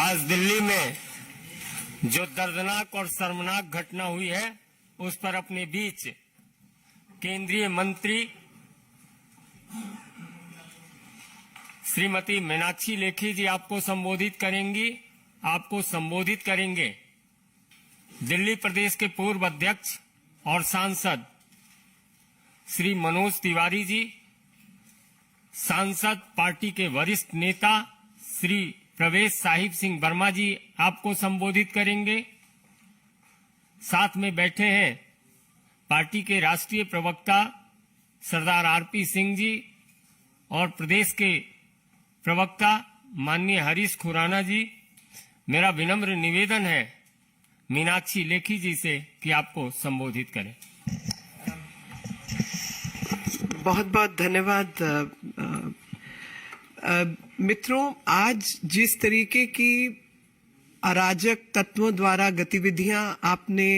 आज दिल्ली में जो दर्दनाक और शर्मनाक घटना हुई है उस पर अपने बीच केंद्रीय मंत्री श्रीमती मीनाक्षी लेखी जी आपको संबोधित करेंगे। दिल्ली प्रदेश के पूर्व अध्यक्ष और सांसद श्री मनोज तिवारी जी, सांसद पार्टी के वरिष्ठ नेता श्री प्रवेश साहिब सिंह वर्मा जी आपको संबोधित करेंगे। साथ में बैठे हैं पार्टी के राष्ट्रीय प्रवक्ता सरदार आरपी सिंह जी और प्रदेश के प्रवक्ता माननीय हरीश खुराना जी। मेरा विनम्र निवेदन है मीनाक्षी लेखी जी से कि आपको संबोधित करें। बहुत बहुत धन्यवाद। मित्रों, आज जिस तरीके की अराजक तत्वों द्वारा गतिविधियां आपने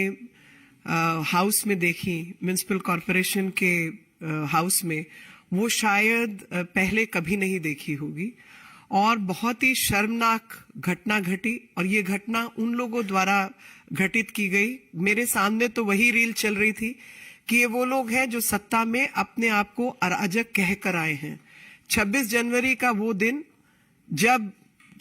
हाउस में देखी, म्युनिसिपल कॉरपोरेशन के हाउस में, वो शायद पहले कभी नहीं देखी होगी और बहुत ही शर्मनाक घटना घटी। और ये घटना उन लोगों द्वारा घटित की गई। मेरे सामने तो वही रील चल रही थी कि ये वो लोग हैं जो सत्ता में अपने आप को अराजक कहकर आए हैं। 26 जनवरी का वो दिन जब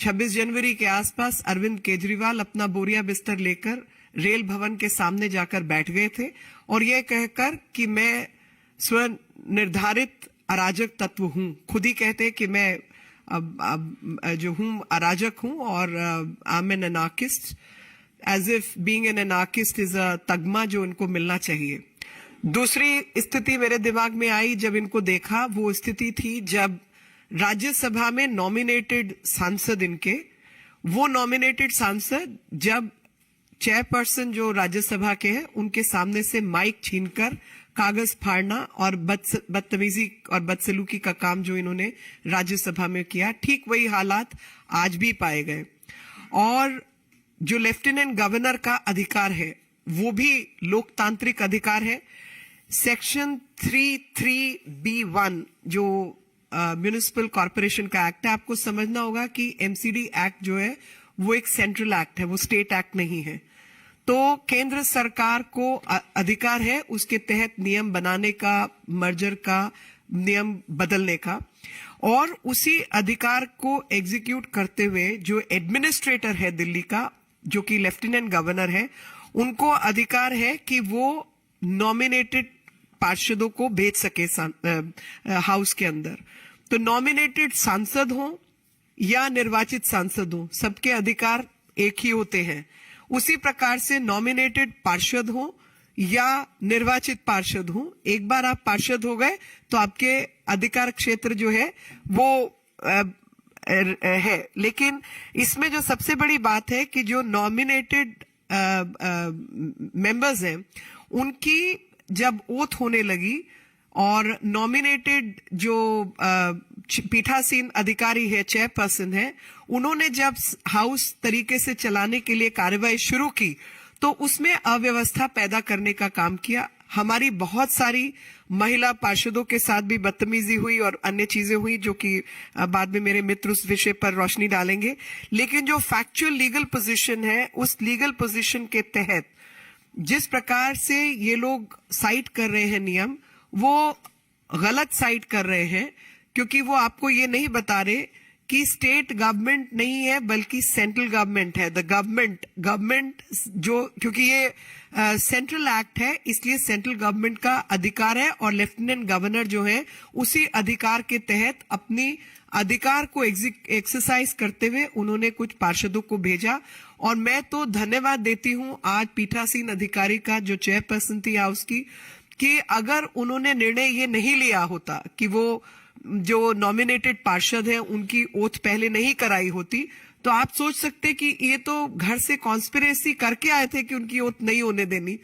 26 जनवरी के आसपास अरविंद केजरीवाल अपना बोरिया बिस्तर लेकर रेल भवन के सामने जाकर बैठ गए थे और यह कहकर कि मैं स्वनिर्धारित अराजक तत्व हूं। खुद ही कहते हैं कि मैं जो हूं अराजक हूं और I am an anarchist, as if being an anarchist is a तगमा जो इनको मिलना चाहिए। दूसरी स्थिति मेरे दिमाग में आई जब इनको देखा, वो स्थिति थी जब राज्यसभा में नॉमिनेटेड सांसद इनके, वो नॉमिनेटेड सांसद जब चेयरपर्सन जो राज्यसभा के हैं उनके सामने से माइक छीनकर कागज फाड़ना और बदतमीजी और बदसलूकी का काम जो इन्होंने राज्यसभा में किया, ठीक वही हालात आज भी पाए गए। और जो लेफ्टिनेंट गवर्नर का अधिकार है वो भी लोकतांत्रिक अधिकार है। सेक्शन 33B1 जो म्युनिसिपल कॉरपोरेशन का एक्ट है, आपको समझना होगा कि एमसीडी एक्ट जो है वो एक सेंट्रल एक्ट है, वो स्टेट एक्ट नहीं है। तो केंद्र सरकार को अधिकार है उसके तहत नियम बनाने का, मर्जर का, नियम बदलने का, और उसी अधिकार को एग्जीक्यूट करते हुए जो एडमिनिस्ट्रेटर है दिल्ली का, जो कि लेफ्टिनेंट गवर्नर है, उनको अधिकार है कि वो नॉमिनेटेड पार्षदों को भेज सके हाउस के अंदर। तो नॉमिनेटेड सांसद हो या निर्वाचित सांसद हो, सबके अधिकार एक ही होते हैं। उसी प्रकार से नॉमिनेटेड पार्षद हो या निर्वाचित पार्षद हो, एक बार आप पार्षद हो गए तो आपके अधिकार क्षेत्र जो है वो है। लेकिन इसमें जो सबसे बड़ी बात है कि जो नॉमिनेटेड मेंबर्स हैं उनकी जब ओथ होने लगी और नॉमिनेटेड जो पीठासीन अधिकारी है, चेयरपर्सन है, उन्होंने जब हाउस तरीके से चलाने के लिए कार्यवाही शुरू की तो उसमें अव्यवस्था पैदा करने का काम किया। हमारी बहुत सारी महिला पार्षदों के साथ भी बदतमीजी हुई और अन्य चीजें हुई जो कि बाद में मेरे मित्र उस विषय पर रोशनी डालेंगे। लेकिन जो फैक्चुअल लीगल पोजीशन है, उस लीगल पोजीशन के तहत जिस प्रकार से ये लोग साइट कर रहे हैं नियम, वो गलत साइट कर रहे हैं, क्योंकि वो आपको ये नहीं बता रहे कि स्टेट गवर्नमेंट नहीं है बल्कि सेंट्रल गवर्नमेंट है। द गवर्नमेंट जो, क्योंकि ये सेंट्रल एक्ट है इसलिए सेंट्रल गवर्नमेंट का अधिकार है और लेफ्टिनेंट गवर्नर जो है उसी अधिकार के तहत अपनी अधिकार को एक्सरसाइज करते हुए उन्होंने कुछ पार्षदों को भेजा। और मैं तो धन्यवाद देती हूं आज पीठासीन अधिकारी का, जो चेयरपर्सन थी हाउस की, कि अगर उन्होंने निर्णय ये नहीं लिया होता कि वो जो नॉमिनेटेड पार्षद हैं उनकी ओथ पहले नहीं कराई होती, तो आप सोच सकते कि ये तो घर से कॉन्स्पिरेसी करके आए थे कि उनकी ओथ नहीं होने देनी,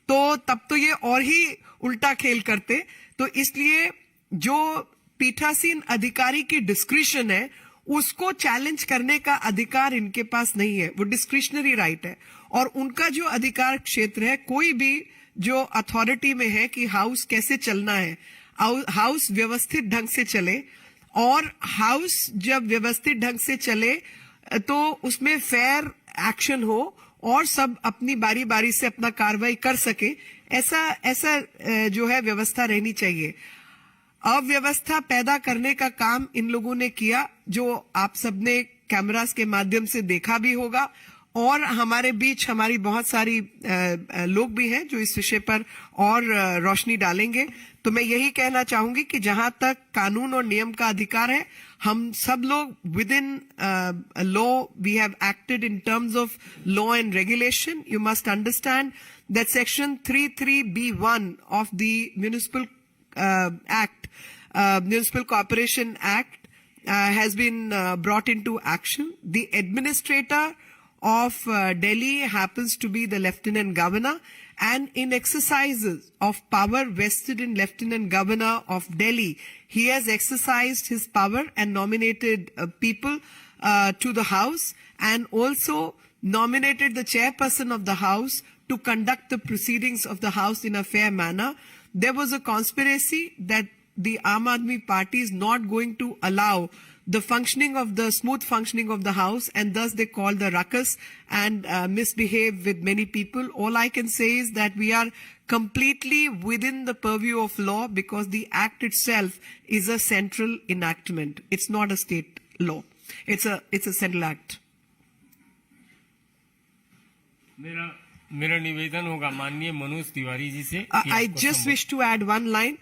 तो तब तो ये और ही उल्टा खेल करते। तो इसलिए जो पीठासीन अधिकारी की डिस्क्रिशन है उसको चैलेंज करने का अधिकार इनके पास नहीं है, वो डिस्क्रिशनरी राइट है। और उनका जो अधिकार क्षेत्र है, कोई भी जो अथॉरिटी में है कि हाउस कैसे चलना है, हाउस व्यवस्थित ढंग से चले, और हाउस जब व्यवस्थित ढंग से चले तो उसमें फेयर एक्शन हो और सब अपनी बारी बारी से अपना कार्रवाई कर सके, ऐसा ऐसा जो है व्यवस्था रहनी चाहिए। अव्यवस्था पैदा करने का काम इन लोगों ने किया, जो आप सबने कैमरास के माध्यम से देखा भी होगा, और हमारे बीच हमारी बहुत सारी लोग भी हैं जो इस विषय पर और रोशनी डालेंगे। तो मैं यही कहना चाहूंगी कि जहां तक कानून और नियम का अधिकार है, हम सब लोग within law we have acted in terms of law and regulation. You must understand that section 33B1 of the municipal act, Municipal Corporation Act has been brought into action. The administrator of Delhi happens to be the Lieutenant Governor, and in exercises of power vested in Lieutenant Governor of Delhi, he has exercised his power and nominated people to the House, and also nominated the chairperson of the House to conduct the proceedings of the House in a fair manner. There was a conspiracy that the Aam Aadmi Party is not going to allow the smooth functioning of the House, and thus they call the ruckus and misbehave with many people. All I can say is that we are completely within the purview of law, because the act itself is a central enactment. It's not a state law. It's a central act. मेरा निवेदन होगा माननीय मनोज तिवारी जी से। I just wish to add one line.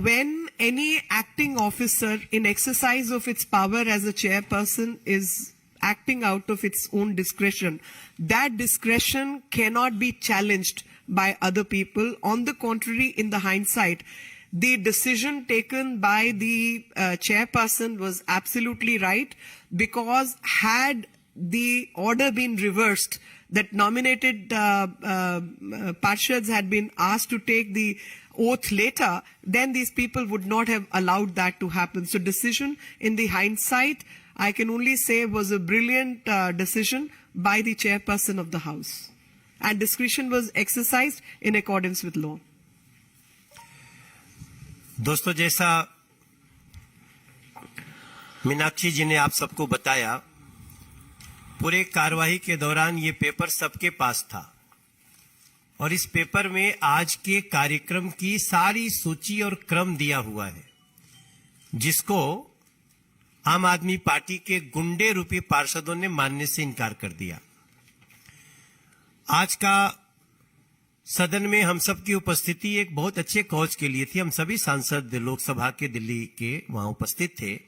When any acting officer in exercise of its power as a chairperson is acting out of its own discretion, that discretion cannot be challenged by other people. On the contrary, in the hindsight, the decision taken by the chairperson was absolutely right, because had the order been reversed, that nominated Parshads had been asked to take the oath later, then these people would not have allowed that to happen. So decision in the hindsight, I can only say, was a brilliant decision by the chairperson of the House. And discretion was exercised in accordance with law. दोस्तों, जैसा मीनाक्षी जी ने आप सबको बताया, पूरे कार्यवाही के दौरान ये पेपर सबके पास था, और इस पेपर में आज के कार्यक्रम की सारी सूची और क्रम दिया हुआ है, जिसको आम आदमी पार्टी के गुंडे रूपी पार्षदों ने मानने से इनकार कर दिया। आज का सदन में हम सब की उपस्थिति एक बहुत अच्छे कॉज के लिए थी। हम सभी सांसद लोकसभा के दिल्ली के वहां उपस्थित थे,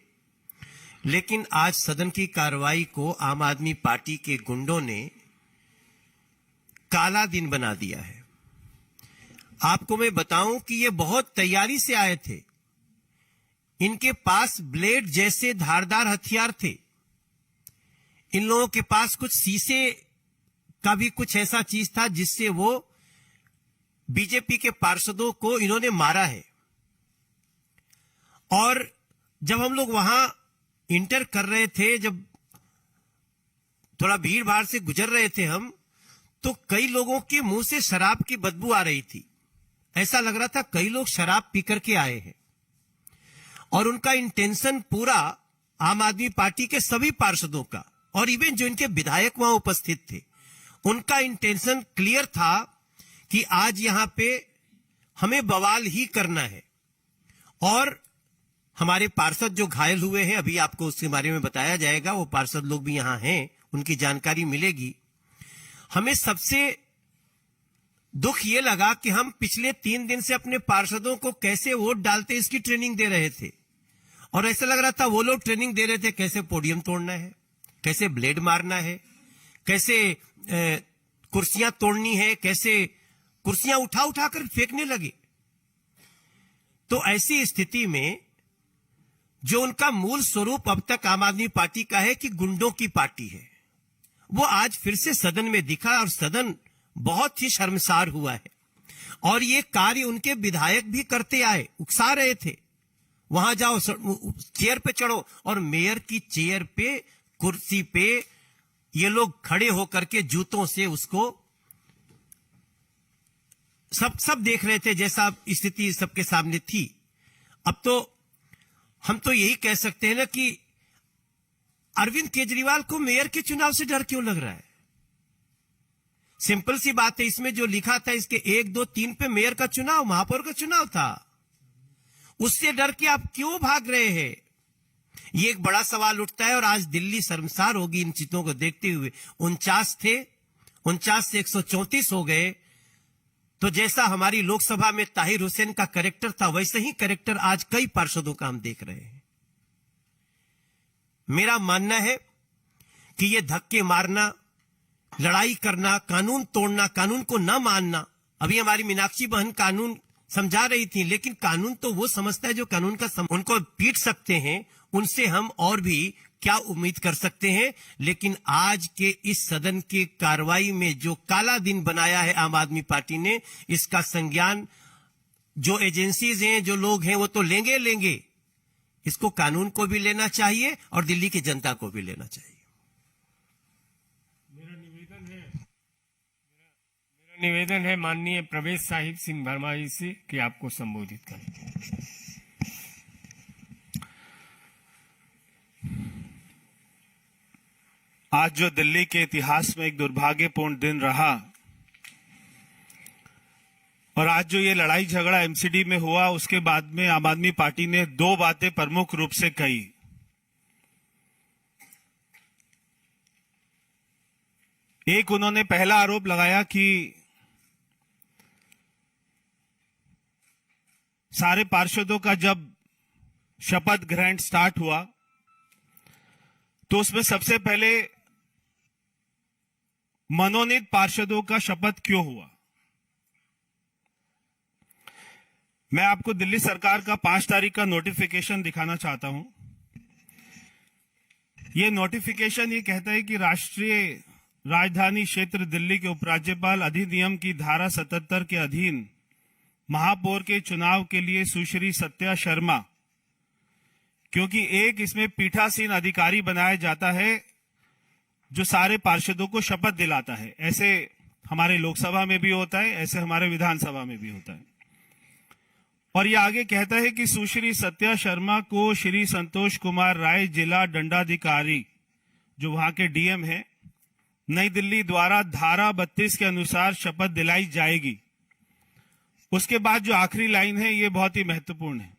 लेकिन आज सदन की कार्रवाई को आम आदमी पार्टी के गुंडों ने काला दिन बना दिया है। आपको मैं बताऊं कि ये बहुत तैयारी से आए थे। इनके पास ब्लेड जैसे धारदार हथियार थे। इन लोगों के पास कुछ शीशे का भी कुछ ऐसा चीज था जिससे वो बीजेपी के पार्षदों को इन्होंने मारा है। और जब हम लोग वहां इंटर कर रहे थे, जब थोड़ा भीड़ भाड़ से गुजर रहे थे हम, तो कई लोगों के मुंह से शराब की बदबू आ रही थी। ऐसा लग रहा था कई लोग शराब पी करके आए हैं, और उनका इंटेंशन पूरा आम आदमी पार्टी के सभी पार्षदों का, और इवन जो इनके विधायक वहां उपस्थित थे, उनका इंटेंशन क्लियर था कि आज यहां पे हमें बवाल ही करना है। और हमारे पार्षद जो घायल हुए हैं, अभी आपको उसके बारे में बताया जाएगा, वो पार्षद लोग भी यहां हैं, उनकी जानकारी मिलेगी। हमें सबसे दुख ये लगा कि हम पिछले 3 दिन से अपने पार्षदों को कैसे वोट डालते इसकी ट्रेनिंग दे रहे थे, और ऐसा लग रहा था वो लोग ट्रेनिंग दे रहे थे कैसे पोडियम तोड़ना है, कैसे ब्लेड मारना है, कैसे कुर्सियां तोड़नी है, कैसे कुर्सियां उठा उठा कर फेंकने लगे। तो ऐसी स्थिति में जो उनका मूल स्वरूप अब तक आम आदमी पार्टी का है कि गुंडों की पार्टी है, वो आज फिर से सदन में दिखा, और सदन बहुत ही शर्मसार हुआ है। और ये कार्य उनके विधायक भी करते आए, उकसा रहे थे, वहां जाओ, चेयर पे चढ़ो, और मेयर की चेयर पे, कुर्सी पे ये लोग खड़े होकर के जूतों से उसको सब देख रहे थे, जैसा स्थिति सबके सामने थी। अब तो हम तो यही कह सकते हैं ना कि अरविंद केजरीवाल को मेयर के चुनाव से डर क्यों लग रहा है? सिंपल सी बात है, इसमें जो लिखा था इसके 1, 2, 3 पे मेयर का चुनाव, महापौर का चुनाव था। उससे डर के आप क्यों भाग रहे हैं? ये एक बड़ा सवाल उठता है और आज दिल्ली शर्मसार होगी इन चीजों को देखते हुए। 49 थे, 49 से 134 हो गए। तो जैसा हमारी लोकसभा में ताहिर हुसैन का कैरेक्टर था, वैसे ही कैरेक्टर आज कई पार्षदों का हम देख रहे हैं। मेरा मानना है कि ये धक्के मारना, लड़ाई करना, कानून तोड़ना, कानून को न मानना, अभी हमारी मीनाक्षी बहन कानून समझा रही थी, लेकिन कानून तो वो समझता है जो कानून का उनको पीट सकते हैं, उनसे हम और भी क्या उम्मीद कर सकते हैं। लेकिन आज के इस सदन की कार्रवाई में जो काला दिन बनाया है आम आदमी पार्टी ने, इसका संज्ञान जो एजेंसीज हैं, जो लोग हैं, वो तो लेंगे। इसको कानून को भी लेना चाहिए और दिल्ली की जनता को भी लेना चाहिए। मेरा निवेदन है माननीय प्रवेश साहिब सिंह वर्मा जी से कि आपको संबोधित करें। आज जो दिल्ली के इतिहास में एक दुर्भाग्यपूर्ण दिन रहा और आज जो ये लड़ाई झगड़ा एमसीडी में हुआ, उसके बाद में आम आदमी पार्टी ने 2 बातें प्रमुख रूप से कही। एक, उन्होंने पहला आरोप लगाया कि सारे पार्षदों का जब शपथ ग्रहण स्टार्ट हुआ तो उसमें सबसे पहले मनोनीत पार्षदों का शपथ क्यों हुआ। मैं आपको दिल्ली सरकार का 5 तारीख का नोटिफिकेशन दिखाना चाहता हूं। यह नोटिफिकेशन ये कहता है कि राष्ट्रीय राजधानी क्षेत्र दिल्ली के उपराज्यपाल अधिनियम की धारा 77 के अधीन महापौर के चुनाव के लिए सुश्री सत्या शर्मा, क्योंकि एक इसमें पीठासीन अधिकारी बनाया जाता है जो सारे पार्षदों को शपथ दिलाता है। ऐसे हमारे लोकसभा में भी होता है, ऐसे हमारे विधानसभा में भी होता है। और ये आगे कहता है कि सुश्री सत्या शर्मा को श्री संतोष कुमार राय, जिला दंडाधिकारी, जो वहां के डीएम है, नई दिल्ली द्वारा धारा 32 के अनुसार शपथ दिलाई जाएगी। उसके बाद जो आखिरी लाइन है ये बहुत ही महत्वपूर्ण है।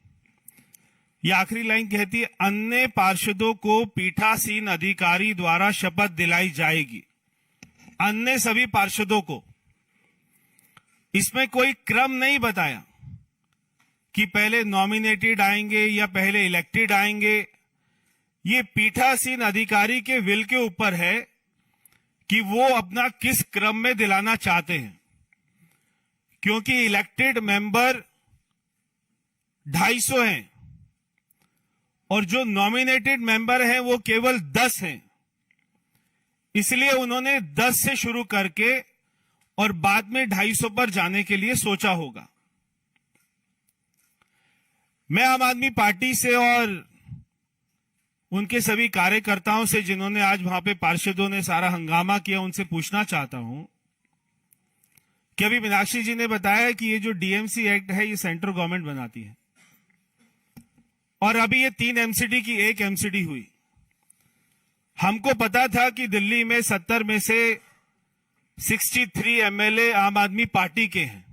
ये आखिरी लाइन कहती है, अन्य पार्षदों को पीठासीन अधिकारी द्वारा शपथ दिलाई जाएगी। अन्य सभी पार्षदों को। इसमें कोई क्रम नहीं बताया कि पहले नॉमिनेटेड आएंगे या पहले इलेक्टेड आएंगे। ये पीठासीन अधिकारी के विल के ऊपर है कि वो अपना किस क्रम में दिलाना चाहते हैं, क्योंकि इलेक्टेड मेंबर 250 हैं और जो नॉमिनेटेड मेंबर हैं वो केवल 10 हैं। इसलिए उन्होंने 10 से शुरू करके और बाद में 250 पर जाने के लिए सोचा होगा। मैं आम आदमी पार्टी से और उनके सभी कार्यकर्ताओं से, जिन्होंने आज वहां पे पार्षदों ने सारा हंगामा किया, उनसे पूछना चाहता हूं कि अभी मीनाक्षी जी ने बताया कि ये जो डीएमसी एक्ट है ये सेंट्रल गवर्नमेंट बनाती है और अभी ये 3 एमसीडी की 1 एमसीडी हुई। हमको पता था कि दिल्ली में 70 में से 63 एमएलए आम आदमी पार्टी के हैं।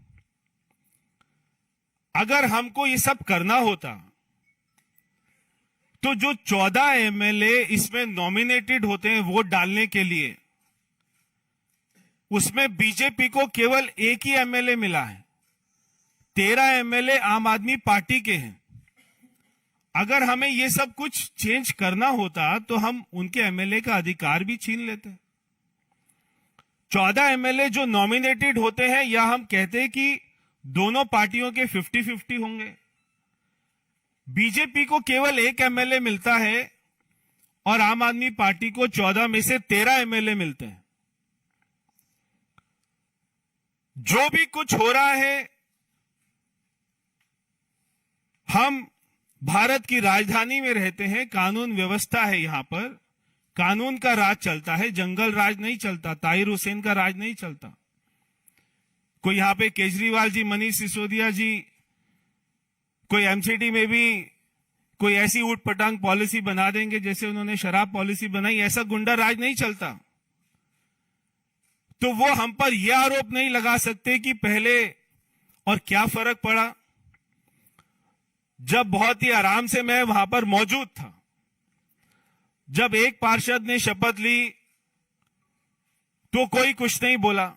अगर हमको ये सब करना होता तो जो 14 एमएलए इसमें नॉमिनेटेड होते हैं वोट डालने के लिए, उसमें बीजेपी को केवल 1 ही एमएलए मिला है। 13 एमएलए आम आदमी पार्टी के हैं। अगर हमें ये सब कुछ चेंज करना होता तो हम उनके एमएलए का अधिकार भी छीन लेते। 14 एमएलए जो नॉमिनेटेड होते हैं, या हम कहते हैं कि दोनों पार्टियों के 50-50 होंगे। बीजेपी को केवल 1 एमएलए मिलता है और आम आदमी पार्टी को 14 में से 13 एमएलए मिलते हैं। जो भी कुछ हो रहा है, हम भारत की राजधानी में रहते हैं, कानून व्यवस्था है, यहां पर कानून का राज चलता है, जंगल राज नहीं चलता, ताहिर हुसैन का राज नहीं चलता। कोई यहां पे केजरीवाल जी, मनीष सिसोदिया जी, कोई एमसीडी में भी कोई ऐसी ऊट पटांग पॉलिसी बना देंगे जैसे उन्होंने शराब पॉलिसी बनाई। ऐसा गुंडा राज नहीं चलता। तो वो हम पर यह आरोप नहीं लगा सकते कि पहले और क्या फर्क पड़ा। जब बहुत ही आराम से मैं वहां पर मौजूद था, जब एक पार्षद ने शपथ ली तो कोई कुछ नहीं बोला।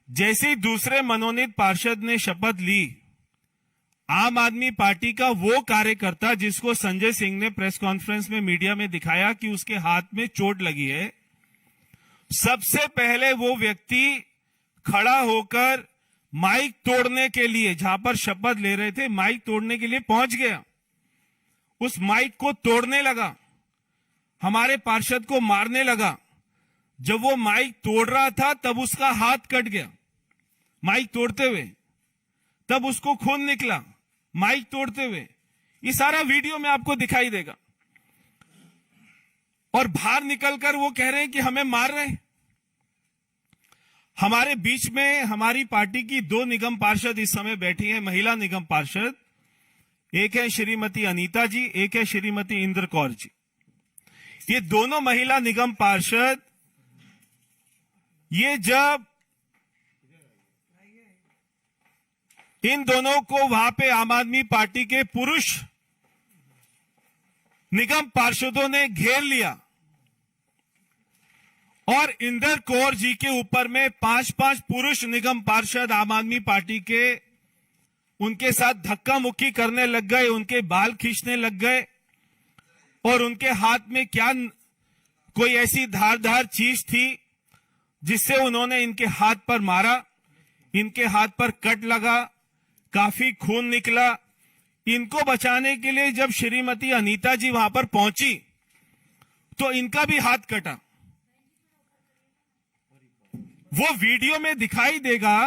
जैसे ही दूसरे मनोनीत पार्षद ने शपथ ली, आम आदमी पार्टी का वो कार्यकर्ता जिसको संजय सिंह ने प्रेस कॉन्फ्रेंस में मीडिया में दिखाया कि उसके हाथ में चोट लगी है, सबसे पहले वो व्यक्ति खड़ा होकर माइक तोड़ने के लिए, जहां पर शपथ ले रहे थे, माइक तोड़ने के लिए पहुंच गया। उस माइक को तोड़ने लगा, हमारे पार्षद को मारने लगा। जब वो माइक तोड़ रहा था तब उसका हाथ कट गया माइक तोड़ते हुए, तब उसको खून निकला माइक तोड़ते हुए। ये सारा वीडियो में आपको दिखाई देगा। और बाहर निकलकर वो कह रहे हैं कि हमें मार रहे हैं। हमारे बीच में हमारी पार्टी की 2 निगम पार्षद इस समय बैठी हैं, महिला निगम पार्षद। एक है श्रीमती अनीता जी, एक है श्रीमती इंद्र कौर जी। ये दोनों महिला निगम पार्षद, ये जब इन दोनों को वहां पे आम आदमी पार्टी के पुरुष निगम पार्षदों ने घेर लिया और इंदर कौर जी के ऊपर में 5-5 पुरुष निगम पार्षद आम आदमी पार्टी के उनके साथ धक्का मुक्की करने लग गए, उनके बाल खींचने लग गए और उनके हाथ में क्या कोई ऐसी धारदार चीज थी जिससे उन्होंने इनके हाथ पर मारा। इनके हाथ पर कट लगा, काफी खून निकला। इनको बचाने के लिए जब श्रीमती अनीता जी वहां पर पहुंची तो इनका भी हाथ कटा। वो वीडियो में दिखाई देगा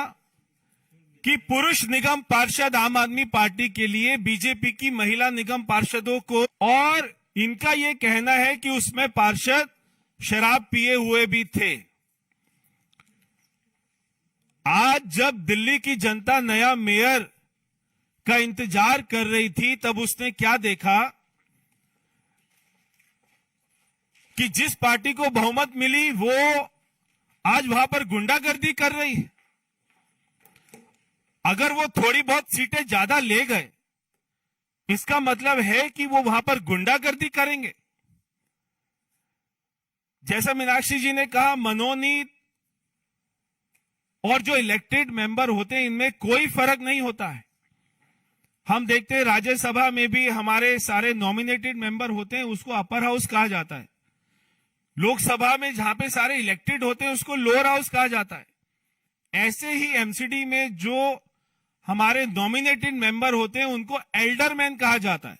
कि पुरुष निगम पार्षद आम आदमी पार्टी के लिए बीजेपी की महिला निगम पार्षदों को, और इनका यह कहना है कि उसमें पार्षद शराब पिए हुए भी थे। आज जब दिल्ली की जनता नया मेयर का इंतजार कर रही थी, तब उसने क्या देखा कि जिस पार्टी को बहुमत मिली वो आज वहां पर गुंडागर्दी कर रही है। अगर वो थोड़ी बहुत सीटें ज्यादा ले गए, इसका मतलब है कि वो वहां पर गुंडागर्दी करेंगे। जैसा मीनाक्षी जी ने कहा, मनोनीत और जो इलेक्टेड मेंबर होते हैं इनमें कोई फर्क नहीं होता है। हम देखते हैं राज्यसभा में भी हमारे सारे नॉमिनेटेड मेंबर होते हैं, उसको अपर हाउस कहा जाता है। लोकसभा में जहां पे सारे इलेक्टेड होते हैं उसको लोअर हाउस कहा जाता है। ऐसे ही एमसीडी में जो हमारे नॉमिनेटेड मेंबर होते हैं उनको एल्डरमैन कहा जाता है।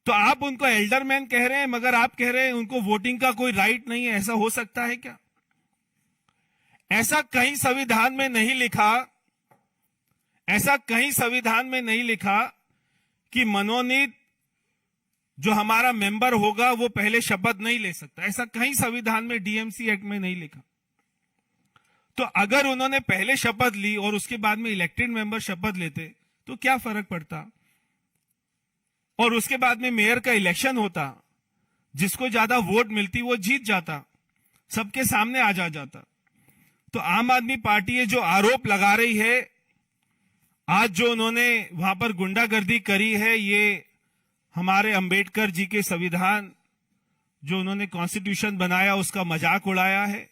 तो आप उनको एल्डरमैन कह रहे हैं, मगर आप कह रहे हैं उनको वोटिंग का कोई राइट नहीं है। ऐसा हो सकता है क्या? ऐसा कहीं संविधान में नहीं लिखा, ऐसा कहीं संविधान में नहीं लिखा कि मनोनीत जो हमारा मेंबर होगा वो पहले शपथ नहीं ले सकता। ऐसा कहीं संविधान में, डीएमसी एक्ट में नहीं लिखा। तो अगर उन्होंने पहले शपथ ली और उसके बाद में इलेक्टेड मेंबर शपथ लेते तो क्या फर्क पड़ता? और उसके बाद में मेयर का इलेक्शन होता, जिसको ज्यादा वोट मिलती वो जीत जाता, सबके सामने आ जाता। तो आम आदमी पार्टी ये जो आरोप लगा रही है, आज जो उन्होंने वहां पर गुंडागर्दी करी है, ये हमारे अंबेडकर जी के संविधान जो उन्होंने कॉन्स्टिट्यूशन बनाया उसका मजाक उड़ाया है,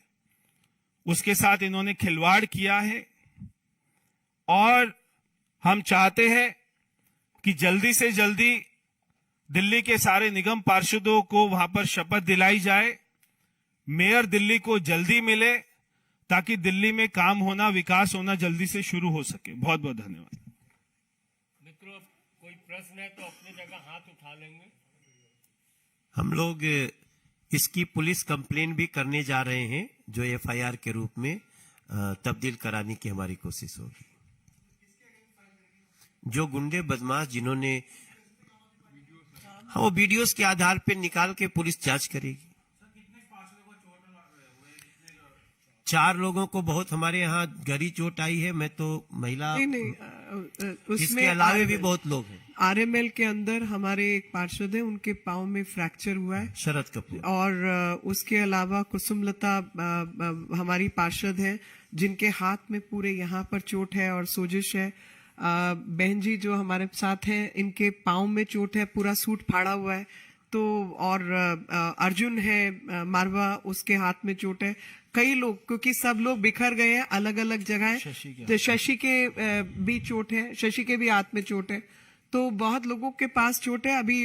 उसके साथ इन्होंने खिलवाड़ किया है। और हम चाहते हैं कि जल्दी से जल्दी दिल्ली के सारे निगम पार्षदों को वहां पर शपथ दिलाई जाए, मेयर दिल्ली को जल्दी मिले, ताकि दिल्ली में काम होना, विकास होना जल्दी से शुरू हो सके। बहुत बहुत धन्यवाद। मित्रों, कोई प्रश्न है तो अपनी जगह हाथ उठा लेंगे। हम लोग इसकी पुलिस कंप्लेन भी करने जा रहे हैं, जो एफआईआर के रूप में तब्दील कराने की हमारी कोशिश होगी। जो गुंडे बदमाश जिन्होंने, हाँ, वो वीडियोस के आधार पर निकाल के पुलिस जांच करेगी। 4 लोगों को बहुत हमारे यहाँ गहरी चोट आई है। मैं तो महिला नहीं इसके अलावे भी बहुत लोग हैं। आरएमएल के अंदर हमारे एक पार्षद हैं, उनके पांव में फ्रैक्चर हुआ है। शरद कपूर और उसके अलावा कुसुमलता हमारी पार्षद है, जिनके हाथ में पूरे यहाँ पर चोट है और सोजिश है। बहन जी जो हमारे साथ हैं, इनके पांव में चोट है, पूरा सूट फाड़ा हुआ है। तो और अर्जुन है मारवा, उसके हाथ में चोट है। कई लोग, क्योंकि सब लोग बिखर गए हैं अलग अलग जगह, तो शशि के भी चोट है, शशि के भी हाथ में चोट है। तो बहुत लोगों के पास चोट है। अभी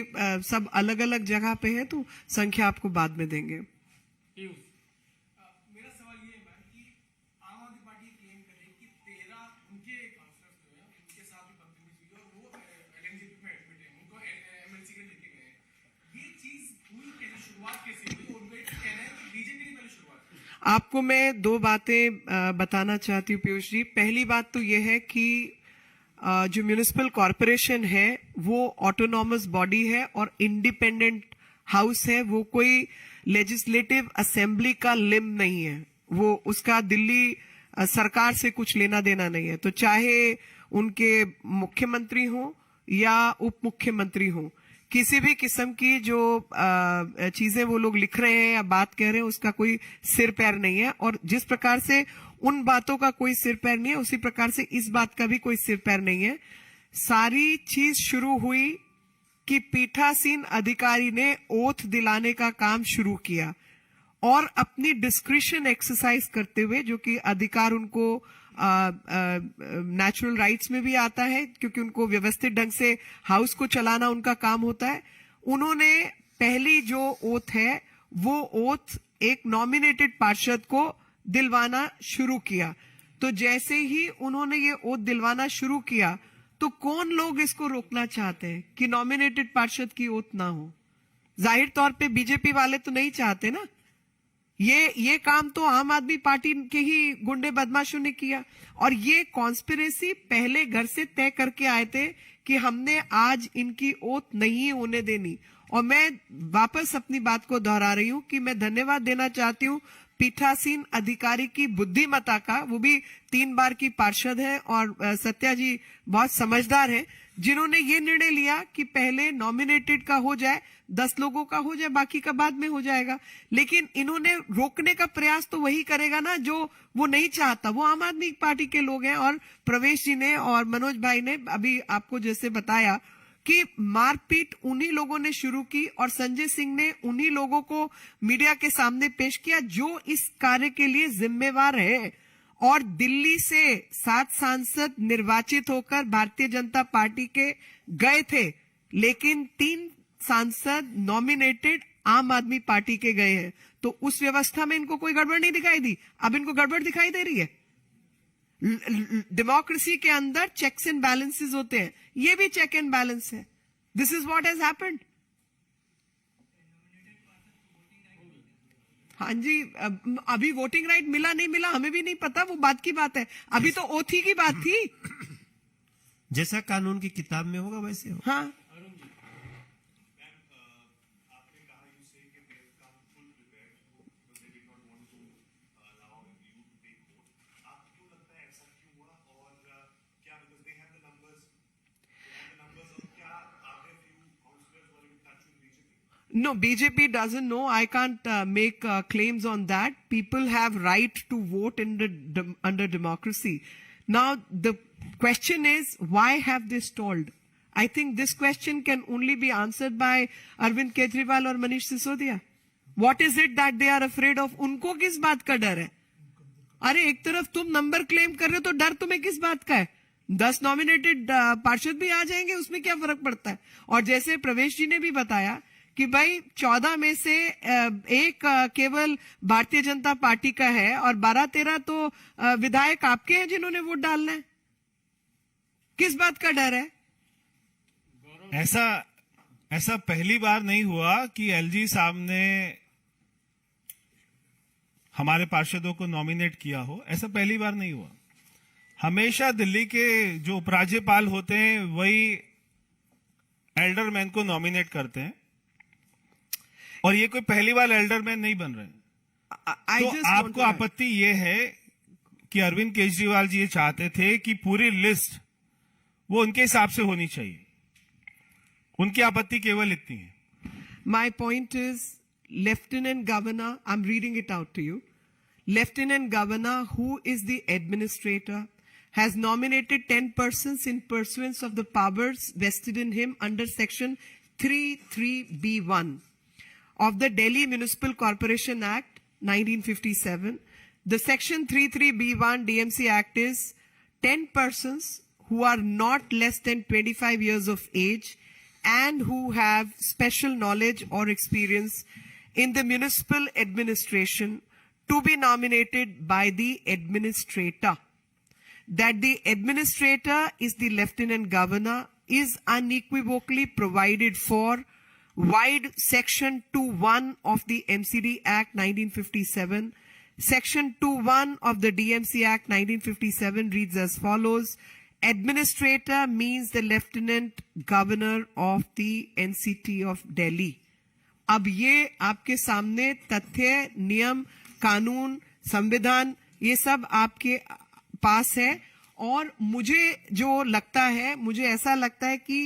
सब अलग अलग जगह पे है, तो संख्या आपको बाद में देंगे। मेरा सवाल ये है मैम कि आम आदमी पार्टी क्लेम कर रही है कि 13 उनके काउंसलर्स जो हैं उनके साथ भी बदतमीजी हुई और वो एलएनजी में एडमिट हैं, उनको एमएलसी के लेके गए हैं। ये चीज हुई कैसे, शुरुआत कैसे हुई? उनका ये कहना है कि बीजेपी ने पहले शुरुआत की। आपको मैं दो बातें बताना चाहती हूँ पीयूष जी। पहली बात तो यह है कि जो म्युनिसिपल कॉरपोरेशन है वो ऑटोनॉमस बॉडी है और इंडिपेंडेंट हाउस है। वो कोई लेजिस्लेटिव असेंबली का लिम नहीं है। वो उसका दिल्ली सरकार से कुछ लेना देना नहीं है। तो चाहे उनके मुख्यमंत्री हो या उप मुख्यमंत्री हो, किसी भी किस्म की जो चीजें वो लोग लिख रहे हैं या बात कह रहे हैं, उसका कोई सिर पैर नहीं है। और जिस प्रकार से उन बातों का कोई सिर पैर नहीं है, उसी प्रकार से इस बात का भी कोई सिर पैर नहीं है। सारी चीज शुरू हुई कि पीठासीन अधिकारी ने ओथ दिलाने का काम शुरू किया और अपनी डिस्क्रिशन एक्सरसाइज करते हुए, जो कि अधिकार उनको नेचुरल राइट्स में भी आता है, क्योंकि उनको व्यवस्थित ढंग से हाउस को चलाना उनका काम होता है। उन्होंने पहली जो ओथ है वो ओथ एक नॉमिनेटेड पार्षद को दिलवाना शुरू किया। तो जैसे ही उन्होंने ये ओथ दिलवाना शुरू किया, तो कौन लोग इसको रोकना चाहते हैं कि नॉमिनेटेड पार्षद की ओथ ना हो? जाहिर तौर पे बीजेपी वाले तो नहीं चाहते ना। ये काम तो आम आदमी पार्टी के ही गुंडे बदमाशों ने किया। और ये कॉन्स्पिरेसी पहले घर से तय करके आए थे कि हमने आज इनकी ओथ नहीं होने देनी। और मैं वापस अपनी बात को दोहरा रही हूं कि मैं धन्यवाद देना चाहती हूं पीठासीन अधिकारी की बुद्धिमत्ता का। वो भी 3 बार की पार्षद है और सत्या जी बहुत समझदार हैं, जिन्होंने ये निर्णय लिया कि पहले नॉमिनेटेड का हो जाए, 10 लोगों का हो जाए, बाकी का बाद में हो जाएगा। लेकिन इन्होंने रोकने का प्रयास तो वही करेगा ना जो वो नहीं चाहता। वो आम आदमी पार्टी के लोग हैं और प्रवेश जी ने और मनोज भाई ने अभी आपको जैसे बताया कि मारपीट उन्हीं लोगों ने शुरू की और संजय सिंह ने उन्हीं लोगों को मीडिया के सामने पेश किया जो इस कार्य के लिए जिम्मेवार है। और दिल्ली से 7 सांसद निर्वाचित होकर भारतीय जनता पार्टी के गए थे, लेकिन 3 सांसद नॉमिनेटेड आम आदमी पार्टी के गए हैं। तो उस व्यवस्था में इनको कोई गड़बड़ नहीं दिखाई दी। अब इनको गड़बड़ दिखाई दे रही है। डेमोक्रेसी के अंदर चेक्स एंड बैलेंसेस होते हैं, ये भी चेक एंड बैलेंस है। This is what has happened. हाँ जी, अभी वोटिंग राइट मिला नहीं मिला हमें भी नहीं पता, वो बात की बात है। अभी तो ओथी की बात थी। जैसा कानून की किताब में होगा वैसे हो। हाँ, no, BJP doesn't know. I can't make claims on that. People have right to vote under democracy. Now, the question is, why have they stalled? I think this question can only be answered by Arvind Kejriwal or Manish Sisodia. What is it that they are afraid of? उनको किस बात का डर है? अरे एक तरफ तुम नंबर क्लेम कर रहे हो तो डर तुम्हें किस बात का है? 10 नॉमिनेटेड पार्षद भी आ जाएंगे, उसमें क्या फर्क पड़ता है? और जैसे प्रवेश जी ने भी बताया कि भाई 14 में से एक केवल भारतीय जनता पार्टी का है और 12-13 तो विधायक आपके हैं जिन्होंने वोट डालना है। किस बात का डर है? ऐसा पहली बार नहीं हुआ कि एलजी साहब ने हमारे पार्षदों को नॉमिनेट किया हो। ऐसा पहली बार नहीं हुआ। हमेशा दिल्ली के जो उपराज्यपाल होते हैं वही एल्डरमैन को नॉमिनेट करते हैं और ये कोई पहली बार एल्डरमैन नहीं बन रहे हैं। तो आपको आपत्ति ये है कि अरविंद केजरीवाल जी ये चाहते थे कि पूरी लिस्ट वो उनके हिसाब से होनी चाहिए। उनकी आपत्ति केवल इतनी है। My point is, Lieutenant Governor, I'm reading it out to you. Lieutenant Governor, who is the administrator, has nominated 10 persons in pursuance of the powers vested in him under Section 33B1 of the Delhi Municipal Corporation Act 1957. The Section 33B1 DMC Act is 10 persons who are not less than 25 years of age and who have special knowledge or experience in the municipal administration to be nominated by the administrator. That the administrator is the Lieutenant Governor is unequivocally provided for wide Section 2(1) of the MCD Act 1957. Section 2(1) of the DMC Act 1957 reads as follows. Administrator means the Lieutenant Governor of the NCT of Delhi. अब ये आपके सामने तथ्य, नियम, कानून, संविधान, ये सब आपके पास है। और मुझे जो लगता है, मुझे ऐसा लगता है कि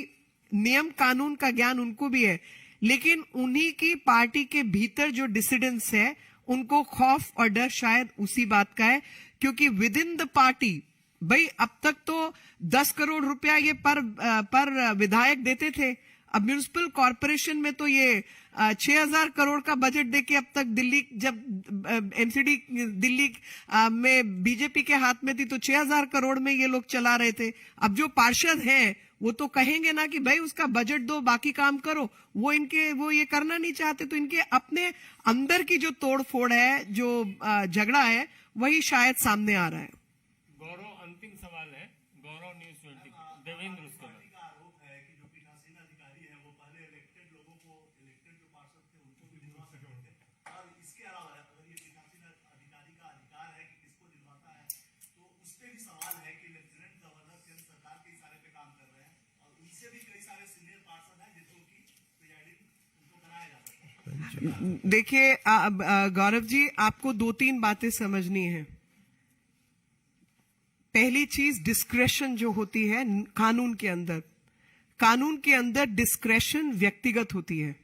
नियम कानून का ज्ञान उनको भी है, लेकिन उन्हीं की पार्टी के भीतर जो डिसिडेंट्स है, उनको खौफ और डर शायद उसी बात का है, क्योंकि विद इन द पार्टी, भाई अब तक तो 10 करोड़ रुपया ये पर विधायक देते थे। अब म्यूनिसिपल कॉर्पोरेशन में तो ये 6,000 करोड़ का बजट देके अब तक दिल्ली, जब एमसीडी दिल्ली में बीजेपी के हाथ में थी तो 6,000 करोड़ में ये लोग चला रहे थे। अब जो पार्षद हैं वो तो कहेंगे ना कि भाई उसका बजट दो, बाकी काम करो। वो ये करना नहीं चाहते, तो इनके अपने अंदर की जो तोड़ फोड़ है, जो झगड़ा है, वही शायद सामने आ रहा है। गौरव, अंतिम सवाल है। गौरव, न्यूज़ 20, देवेंद्र उसके बाद। देखिए गौरव जी, आपको 2-3 बातें समझनी है। पहली चीज, डिस्क्रेशन जो होती है कानून के अंदर डिस्क्रेशन व्यक्तिगत होती है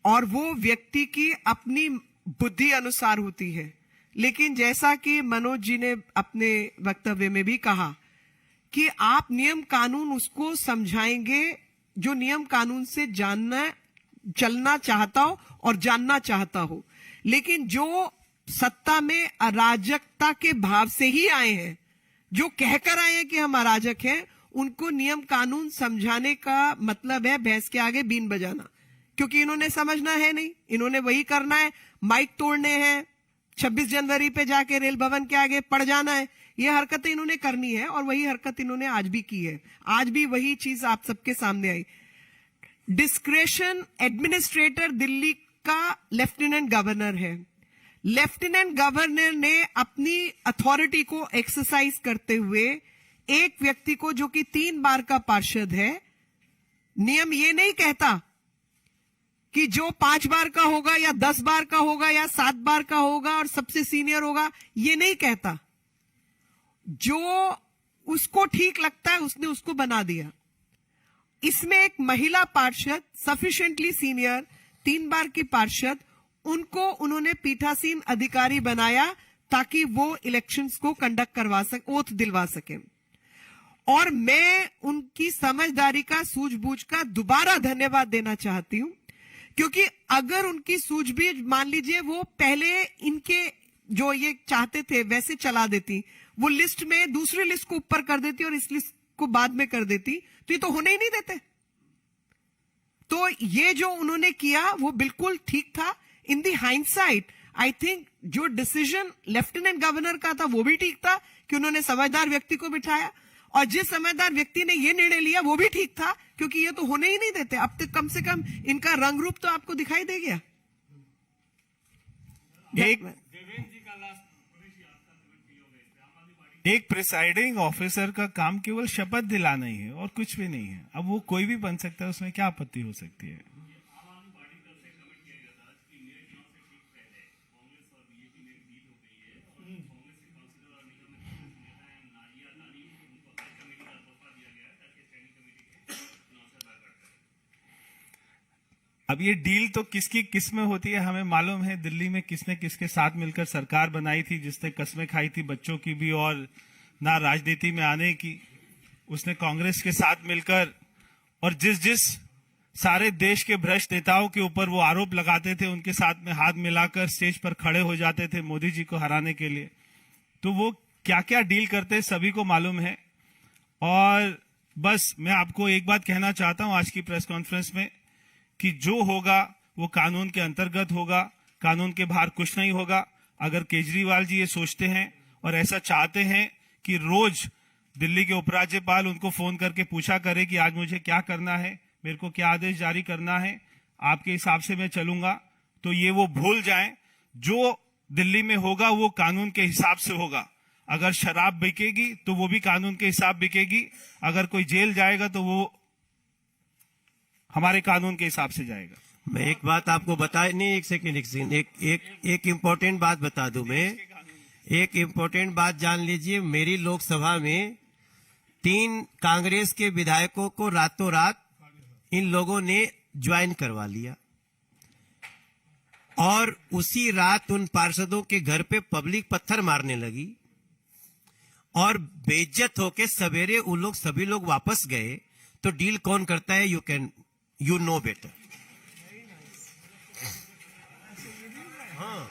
और वो व्यक्ति की अपनी बुद्धि अनुसार होती है। लेकिन जैसा कि मनोज जी ने अपने वक्तव्य में भी कहा कि आप नियम कानून उसको समझाएंगे जो नियम कानून से चलना चाहता हो और जानना चाहता हो। लेकिन जो सत्ता में अराजकता के भाव से ही आए हैं, जो कहकर आए हैं कि हम अराजक हैं, उनको नियम कानून समझाने का मतलब है भैंस के आगे बीन बजाना, क्योंकि इन्होंने समझना है नहीं। इन्होंने वही करना है, माइक तोड़ने हैं, 26 जनवरी पे जाके रेल भवन के आगे पड़ जाना है। ये हरकतें इन्होंने करनी है और वही हरकत इन्होंने आज भी की है। आज भी वही चीज आप सबके सामने आई। डिस्क्रेशन, एडमिनिस्ट्रेटर दिल्ली का लेफ्टिनेंट गवर्नर है। लेफ्टिनेंट गवर्नर ने अपनी अथॉरिटी को एक्सरसाइज करते हुए एक व्यक्ति को, जो कि 3 बार का पार्षद है, नियम ये नहीं कहता कि जो 5 बार का होगा या 10 बार का होगा या 7 बार का होगा और सबसे सीनियर होगा, ये नहीं कहता। जो उसको ठीक लगता है उसने उसको बना दिया। इसमें एक महिला पार्षद सफिशिएंटली सीनियर, 3 बार की पार्षद, उनको उन्होंने पीठासीन अधिकारी बनाया ताकि वो इलेक्शंस को कंडक्ट करवा सके, ओथ दिलवा सके। और मैं उनकी समझदारी का, सूझबूझ का दोबारा धन्यवाद देना चाहती हूं, क्योंकि अगर उनकी सूझबूझ, मान लीजिए वो पहले इनके जो ये चाहते थे वैसे चला देती, वो लिस्ट में दूसरी लिस्ट को ऊपर कर देती और इस लिस्ट को बाद में कर देती, तो ये तो होने ही नहीं देते। तो ये जो उन्होंने किया वो बिल्कुल ठीक था। इन दी हाइंडसाइट आई थिंक जो डिसीजन लेफ्टिनेंट गवर्नर का था वो भी ठीक था कि उन्होंने समझदार व्यक्ति को बिठाया, और जिस समझदार व्यक्ति ने ये निर्णय लिया वो भी ठीक था, क्योंकि ये तो होने ही नहीं देते। अब तक कम से कम इनका रंग रूप तो आपको दिखाई दे गया। एक प्रिसाइडिंग ऑफिसर का काम केवल शपथ दिलाना ही है और कुछ भी नहीं है। अब वो कोई भी बन सकता है, उसमें क्या आपत्ति हो सकती है? अब ये डील तो किसकी किस में होती है हमें मालूम है। दिल्ली में किसने किसके साथ मिलकर सरकार बनाई थी, जिसने कस्में खाई थी बच्चों की भी और ना राजनीति में आने की, उसने कांग्रेस के साथ मिलकर, और जिस सारे देश के भ्रष्ट नेताओं के ऊपर वो आरोप लगाते थे, उनके साथ में हाथ मिलाकर स्टेज पर खड़े हो जाते थे मोदी जी को हराने के लिए। तो वो क्या क्या डील करते सभी को मालूम है। और बस मैं आपको एक बात कहना चाहता हूं आज की प्रेस कॉन्फ्रेंस में कि जो होगा वो कानून के अंतर्गत होगा, कानून के बाहर कुछ नहीं होगा। अगर केजरीवाल जी ये सोचते हैं और ऐसा चाहते हैं कि रोज दिल्ली के उपराज्यपाल उनको फोन करके पूछा करे कि आज मुझे क्या करना है, मेरे को क्या आदेश जारी करना है, आपके हिसाब से मैं चलूंगा, तो ये वो भूल जाएं। जो दिल्ली में होगा वो कानून के हिसाब से होगा। अगर शराब बिकेगी तो वो भी कानून के हिसाब बिकेगी, अगर कोई जेल जाएगा तो वो हमारे कानून के हिसाब से जाएगा। मैं एक बात आपको बता, नहीं एक सेकंड, एक इम्पोर्टेंट बात बता दूं। मैं एक इम्पोर्टेंट बात जान लीजिए, मेरी लोकसभा में 3 कांग्रेस के विधायकों को रातों रात इन लोगों ने ज्वाइन करवा लिया और उसी रात उन पार्षदों के घर पे पब्लिक पत्थर मारने लगी और बेइज्जत होके सवेरे वो लोग सभी लोग वापस गए। तो डील कौन करता है, यू नो बेटर। हाँ